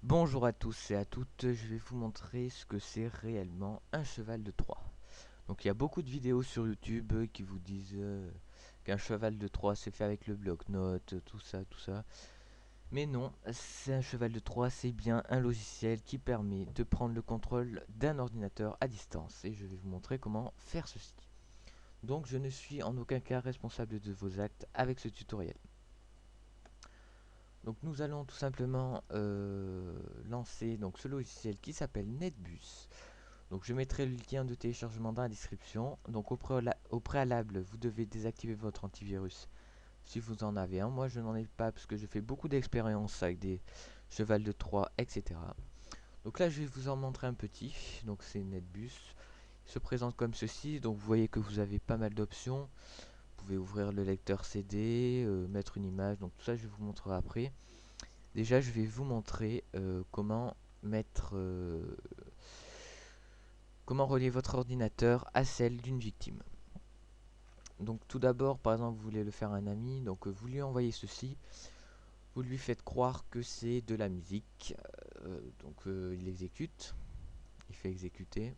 Bonjour à tous et à toutes, je vais vous montrer ce que c'est réellement un cheval de Troie. Donc il y a beaucoup de vidéos sur YouTube qui vous disent qu'un cheval de Troie c'est fait avec le bloc-notes, tout ça, tout ça. Mais non, c'est un cheval de Troie, c'est bien un logiciel qui permet de prendre le contrôle d'un ordinateur à distance. Et je vais vous montrer comment faire ceci. Donc je ne suis en aucun cas responsable de vos actes avec ce tutoriel. Donc nous allons tout simplement lancer ce logiciel qui s'appelle NetBus. Donc je mettrai le lien de téléchargement dans la description. Donc au préalable, vous devez désactiver votre antivirus si vous en avez un. Moi je n'en ai pas parce que je fais beaucoup d'expériences avec des chevals de Troie, etc. Donc là je vais vous en montrer un petit. Donc c'est NetBus. Il se présente comme ceci. Donc vous voyez que vous avez pas mal d'options. Vous pouvez ouvrir le lecteur CD, mettre une image. Donc tout ça je vais vous montrer après. Déjà, je vais vous montrer comment relier votre ordinateur à celle d'une victime. Donc tout d'abord, par exemple, vous voulez le faire à un ami, donc vous lui envoyez ceci, vous lui faites croire que c'est de la musique, il exécute, il fait exécuter,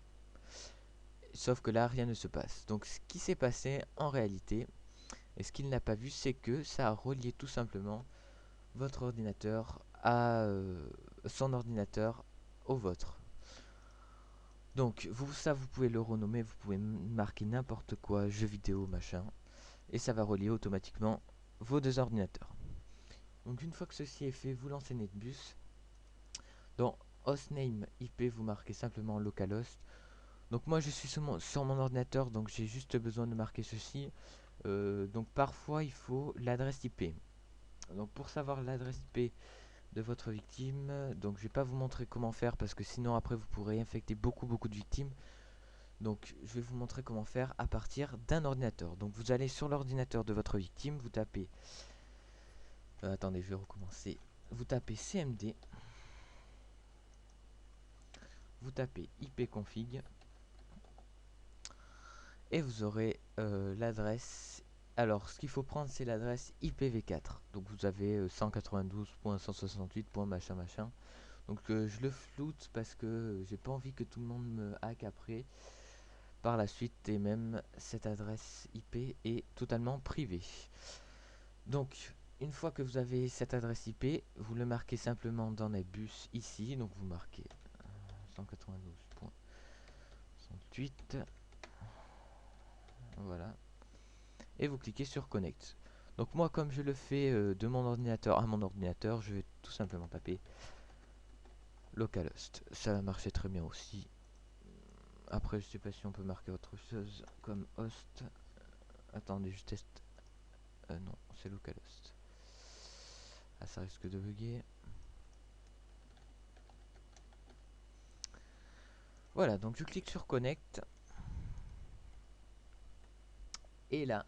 sauf que là rien ne se passe. Donc ce qui s'est passé en réalité, et ce qu'il n'a pas vu, c'est que ça a relié tout simplement votre ordinateur à son ordinateur au vôtre. Donc, vous pouvez le renommer, vous pouvez marquer n'importe quoi, jeu vidéo, machin, et ça va relier automatiquement vos deux ordinateurs. Donc, une fois que ceci est fait, vous lancez NetBus. Dans hostname IP, vous marquez simplement localhost. Donc, moi je suis sur mon ordinateur, donc j'ai juste besoin de marquer ceci. Donc, parfois il faut l'adresse IP. Donc, pour savoir l'adresse IP de votre victime, donc je vais pas vous montrer comment faire parce que sinon après vous pourrez infecter beaucoup de victimes. Donc je vais vous montrer comment faire à partir d'un ordinateur. Donc vous allez sur l'ordinateur de votre victime, vous tapez... attendez, je vais recommencer. Vous tapez cmd, vous tapez ipconfig, et vous aurez l'adresse... Alors ce qu'il faut prendre c'est l'adresse IPv4. Donc vous avez 192.168. machin machin. Donc je le floute parce que j'ai pas envie que tout le monde me hack après par la suite, et même cette adresse IP est totalement privée. Donc, une fois que vous avez cette adresse IP, vous le marquez simplement dans NetBus ici. Donc, vous marquez 192.68. Voilà. Et vous cliquez sur Connect. Donc, moi, comme je le fais de mon ordinateur à mon ordinateur, je vais tout simplement taper localhost. Ça va marcher très bien aussi. Après, je sais pas si on peut marquer autre chose comme host. Attendez, je teste. Non, c'est localhost. Ah, ça risque de bugger. Voilà, donc je clique sur Connect. Et là,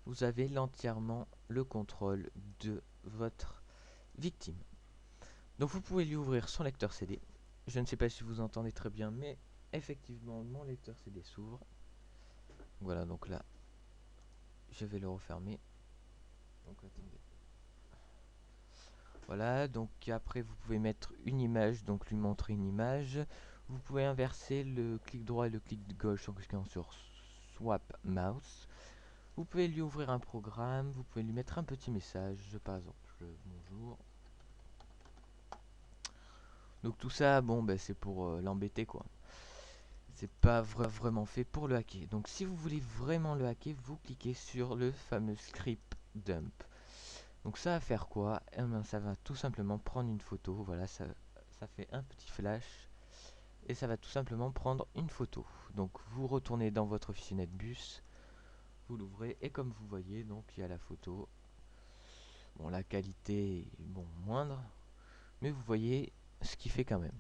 vous avez entièrement le contrôle de votre victime. Donc vous pouvez lui ouvrir son lecteur CD. Je ne sais pas si vous entendez très bien, mais effectivement, mon lecteur CD s'ouvre. Voilà, donc là, je vais le refermer. Donc attendez. Voilà, donc après vous pouvez mettre une image, donc lui montrer une image. Vous pouvez inverser le clic droit et le clic gauche en cliquant sur Swap Mouse. Vous pouvez lui ouvrir un programme, vous pouvez lui mettre un petit message, par exemple, bonjour. Donc tout ça, bon, ben, c'est pour l'embêter, quoi. C'est pas vraiment fait pour le hacker. Donc si vous voulez vraiment le hacker, vous cliquez sur le fameux script dump. Donc ça va faire quoi? Eh ben, ça va tout simplement prendre une photo. Voilà, ça fait un petit flash. Et ça va tout simplement prendre une photo. Donc vous retournez dans votre fichier NetBus, vous l'ouvrez et comme vous voyez, donc il y a la photo. Bon, la qualité est bon, moindre, mais vous voyez ce qu'il fait quand même.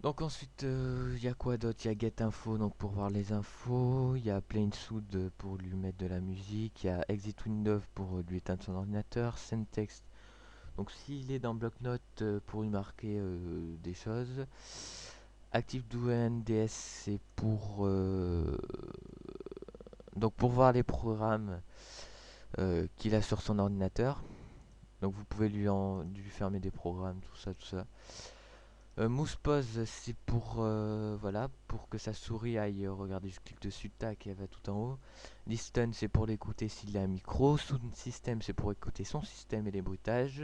Donc ensuite, il y a quoi d'autre? Il y a Get Info donc pour voir les infos, il y a PlaneSood pour lui mettre de la musique, il y a Exit Window pour lui éteindre son ordinateur, SendText donc s'il est dans bloc-notes pour lui marquer des choses, ActiveDoNDS c'est pour voir les programmes qu'il a sur son ordinateur. Donc vous pouvez lui fermer des programmes, tout ça, tout ça. Mouse pause, c'est pour voilà, pour que sa souris aille regarder. Je clique dessus, tac, elle va tout en haut. Listen, c'est pour l'écouter s'il a un micro. Sound system, c'est pour écouter son système et les bruitages.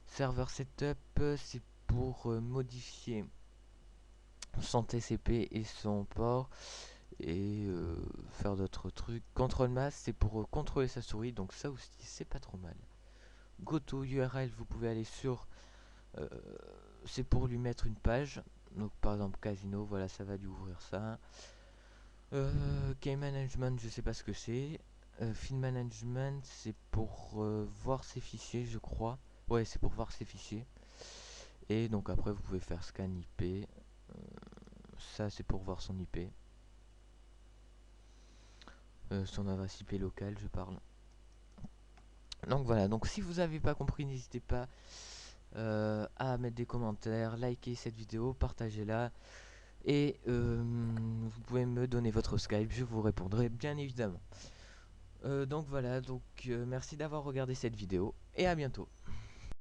Server setup, c'est pour modifier son TCP et son port et faire d'autres trucs. Control mass, c'est pour contrôler sa souris, donc ça aussi c'est pas trop mal. Go to URL, vous pouvez aller sur euh, c'est pour lui mettre une page, donc par exemple casino, voilà, ça va lui ouvrir ça. Key management, je sais pas ce que c'est. File management, c'est pour voir ses fichiers, je crois. Ouais, c'est pour voir ses fichiers. Et donc après vous pouvez faire scan IP. Ça c'est pour voir son IP. Son adresse IP locale, je parle. Donc voilà, donc si vous n'avez pas compris, n'hésitez pas à mettre des commentaires, liker cette vidéo, partagez-la. Et vous pouvez me donner votre Skype, je vous répondrai bien évidemment. Donc voilà, donc merci d'avoir regardé cette vidéo et à bientôt.